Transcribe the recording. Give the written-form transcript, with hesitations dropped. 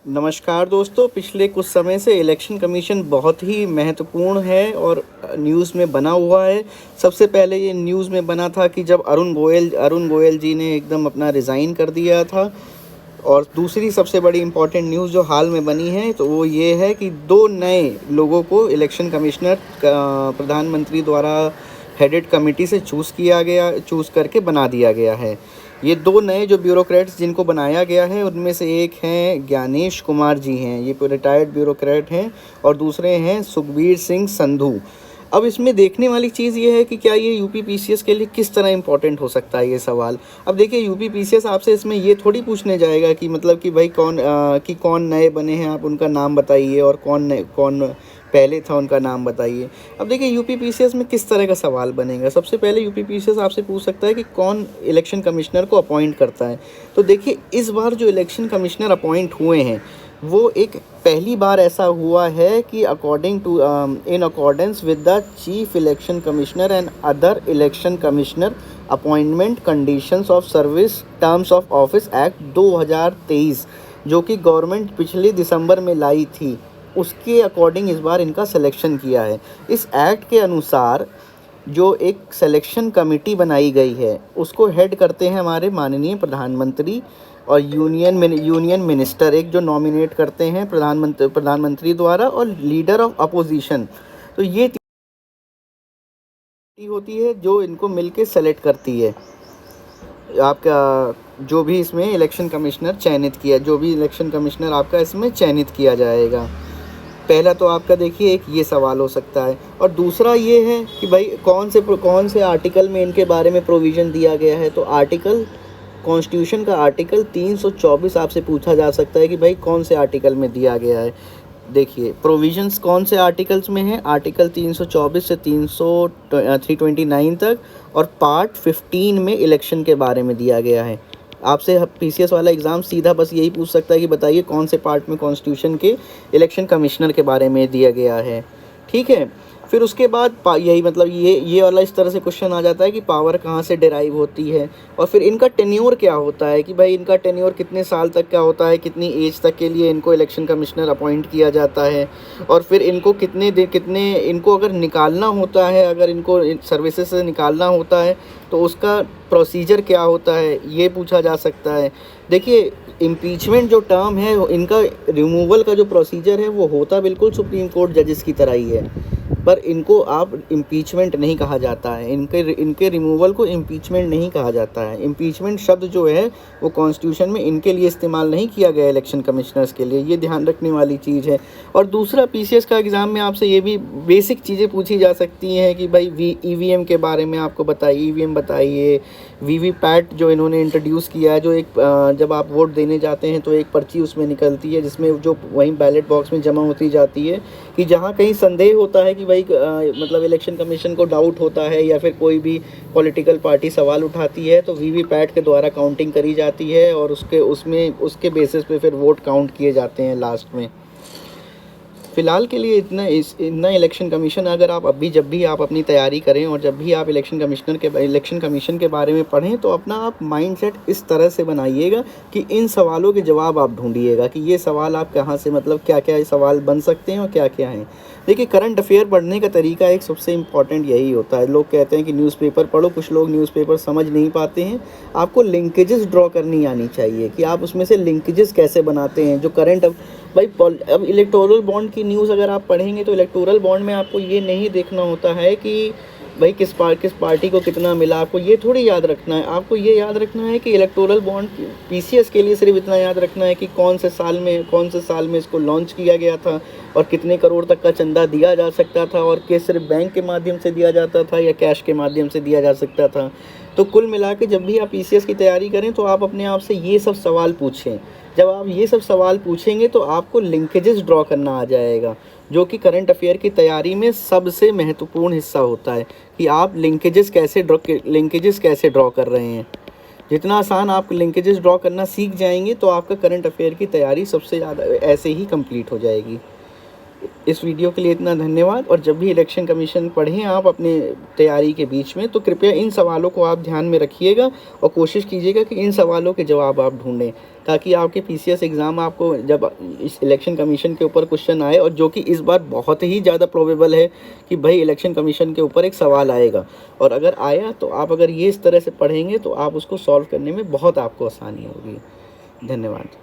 नमस्कार दोस्तों, पिछले कुछ समय से इलेक्शन कमीशन बहुत ही महत्वपूर्ण है और न्यूज़ में बना हुआ है। सबसे पहले ये न्यूज़ में बना था कि जब अरुण गोयल जी ने एकदम अपना रिज़ाइन कर दिया था। और दूसरी सबसे बड़ी इम्पॉर्टेंट न्यूज़ जो हाल में बनी है तो वो ये है कि 2 नए लोगों को इलेक्शन कमिश्नर प्रधानमंत्री द्वारा हेडेड कमेटी से चूज़ करके बना दिया गया है। ये 2 नए जो ब्यूरोक्रेट्स जिनको बनाया गया है उनमें से एक हैं ज्ञानेश कुमार जी हैं, ये रिटायर्ड ब्यूरोक्रेट हैं, और दूसरे हैं सुखबीर सिंह संधू। अब इसमें देखने वाली चीज़ ये है कि क्या ये यूपी पीसीएस के लिए किस तरह इम्पोर्टेंट हो सकता है ये सवाल। अब देखिए, यूपी पीसीएस आपसे इसमें ये थोड़ी पूछने जाएगा कि मतलब कि भाई कौन नए बने हैं, आप उनका नाम बताइए, और कौन पहले था उनका नाम बताइए। अब देखिए, यूपी पीसीएस में किस तरह का सवाल बनेगा। सबसे पहले यूपी पीसीएस आपसे पूछ सकता है कि कौन इलेक्शन कमिश्नर को अपॉइंट करता है। तो देखिए, इस बार जो इलेक्शन कमिश्नर अपॉइंट हुए हैं वो एक पहली बार ऐसा हुआ है कि in accordance with the chief election commissioner and other election commissioner appointment conditions of service terms of office act 2023, जो कि गवर्नमेंट पिछले दिसंबर में लाई थी, उसके अकॉर्डिंग इस बार इनका सिलेक्शन किया है। इस एक्ट के अनुसार जो एक सिलेक्शन कमेटी बनाई गई है उसको हेड करते हैं हमारे माननीय प्रधानमंत्री, और यूनियन मिनिस्टर एक जो नॉमिनेट करते हैं प्रधानमंत्री द्वारा, और लीडर ऑफ अपोजिशन। तो ये होती है जो इनको मिलके सेलेक्ट करती है आपका जो भी इसमें इलेक्शन कमिश्नर आपका इसमें चयनित किया जाएगा। पहला तो आपका देखिए एक ये सवाल हो सकता है, और दूसरा ये है कि भाई कौन से आर्टिकल में इनके बारे में प्रोविज़न दिया गया है। तो कॉन्स्टिट्यूशन का आर्टिकल 324 आपसे पूछा जा सकता है कि भाई कौन से आर्टिकल में दिया गया है। देखिए, प्रोविजंस कौन से आर्टिकल्स में हैं। आर्टिकल 324 से 329 तक, और पार्ट 15 में इलेक्शन के बारे में दिया गया है। आपसे पीसीएस वाला एग्ज़ाम सीधा बस यही पूछ सकता है कि बताइए कौन से पार्ट में कॉन्स्टिट्यूशन के इलेक्शन कमिश्नर के बारे में दिया गया है। ठीक है, फिर उसके बाद यही मतलब ये वाला इस तरह से क्वेश्चन आ जाता है कि पावर कहाँ से डिराइव होती है, और फिर इनका टेन्योर क्या होता है कि भाई इनका टेन्योर कितने साल तक का होता है, कितनी एज तक के लिए इनको इलेक्शन कमिश्नर अपॉइंट किया जाता है, और फिर इनको इनको अगर निकालना होता है, अगर इनको सर्विसेज से निकालना होता है तो उसका प्रोसीजर क्या होता है, ये पूछा जा सकता है। देखिए, इम्पीचमेंट जो टर्म है इनका, रिमूवल का जो प्रोसीजर है वो होता बिल्कुल सुप्रीम कोर्ट जजेस की तरह ही है, पर इनको आप इम्पीचमेंट नहीं कहा जाता है। इनके रिमूवल को इम्पीचमेंट नहीं कहा जाता है। इम्पीचमेंट शब्द जो है वो कॉन्स्टिट्यूशन में इनके लिए इस्तेमाल नहीं किया गया इलेक्शन कमिश्नर्स के लिए, ये ध्यान रखने वाली चीज़ है। और दूसरा, पीसीएस का एग्ज़ाम में आपसे ये भी बेसिक चीज़ें पूछी जा सकती हैं कि भाई ईवीएम के बारे में आपको बताइए, ईवीएम बताइए, वीवीपैट जो इन्होंने इंट्रोड्यूस किया है, जो जब आप वोट देने जाते हैं तो एक पर्ची उसमें निकलती है जिसमें जो वहीं बैलेट बॉक्स में जमा होती जाती है, कि जहाँ कहीं संदेह होता है कि भाई मतलब इलेक्शन कमीशन को डाउट होता है या फिर कोई भी पॉलिटिकल पार्टी सवाल उठाती है तो वीवीपैट के द्वारा काउंटिंग करी जाती है, और उसके बेसिस पे फिर वोट काउंट किए जाते हैं लास्ट में। फ़िलहाल के लिए इतना इलेक्शन कमीशन, अगर आप जब भी आप अपनी तैयारी करें और जब भी आप इलेक्शन कमीशन के बारे में पढ़ें तो अपना आप माइंडसेट इस तरह से बनाइएगा कि इन सवालों के जवाब आप ढूंढिएगा कि ये सवाल आप कहाँ से, मतलब क्या क्या सवाल बन सकते हैं और क्या क्या हैं। देखिए, करंट अफेयर पढ़ने का तरीका एक सबसे इम्पॉर्टेंट यही होता है। लोग कहते हैं कि न्यूज़पेपर पढ़ो, कुछ लोग न्यूज़पेपर समझ नहीं पाते हैं। आपको लिंकेजेस ड्रॉ करनी आनी चाहिए कि आप उसमें से लिंकेजेस कैसे बनाते हैं। जो अब इलेक्टोरल बॉन्ड की न्यूज़ अगर आप पढ़ेंगे तो इलेक्टोरल बॉन्ड में आपको ये नहीं देखना होता है कि भाई किस पार्टी को कितना मिला। आपको ये थोड़ी याद रखना है, आपको ये याद रखना है कि इलेक्टोरल बॉन्ड पीसीएस के लिए सिर्फ इतना याद रखना है कि कौन से साल में इसको लॉन्च किया गया था, और कितने करोड़ तक का चंदा दिया जा सकता था, और कि सिर्फ बैंक के माध्यम से दिया जाता था या कैश के माध्यम से दिया जा सकता था। तो कुल मिला के जब भी आप पीसीएस की तैयारी करें तो आप अपने आप से ये सब सवाल पूछें। जब आप ये सब सवाल पूछेंगे तो आपको लिंकेजेस ड्रॉ करना आ जाएगा, जो कि करंट अफेयर की तैयारी में सबसे महत्वपूर्ण हिस्सा होता है कि आप लिंकेजेस कैसे ड्रॉ कर रहे हैं। जितना आसान आप लिंकेजेस ड्रॉ करना सीख जाएंगे तो आपका करंट अफेयर की तैयारी सबसे ज़्यादा ऐसे ही कंप्लीट हो जाएगी। इस वीडियो के लिए इतना धन्यवाद। और जब भी इलेक्शन कमीशन पढ़ें आप अपने तैयारी के बीच में, तो कृपया इन सवालों को आप ध्यान में रखिएगा और कोशिश कीजिएगा कि इन सवालों के जवाब आप ढूंढें, ताकि आपके पीसीएस एग्ज़ाम आपको जब इस इलेक्शन कमीशन के ऊपर क्वेश्चन आए, और जो कि इस बार बहुत ही ज़्यादा प्रोबेबल है कि भाई इलेक्शन कमीशन के ऊपर एक सवाल आएगा, और अगर आया तो आप अगर ये इस तरह से पढ़ेंगे तो आप उसको सॉल्व करने में बहुत आपको आसानी होगी। धन्यवाद।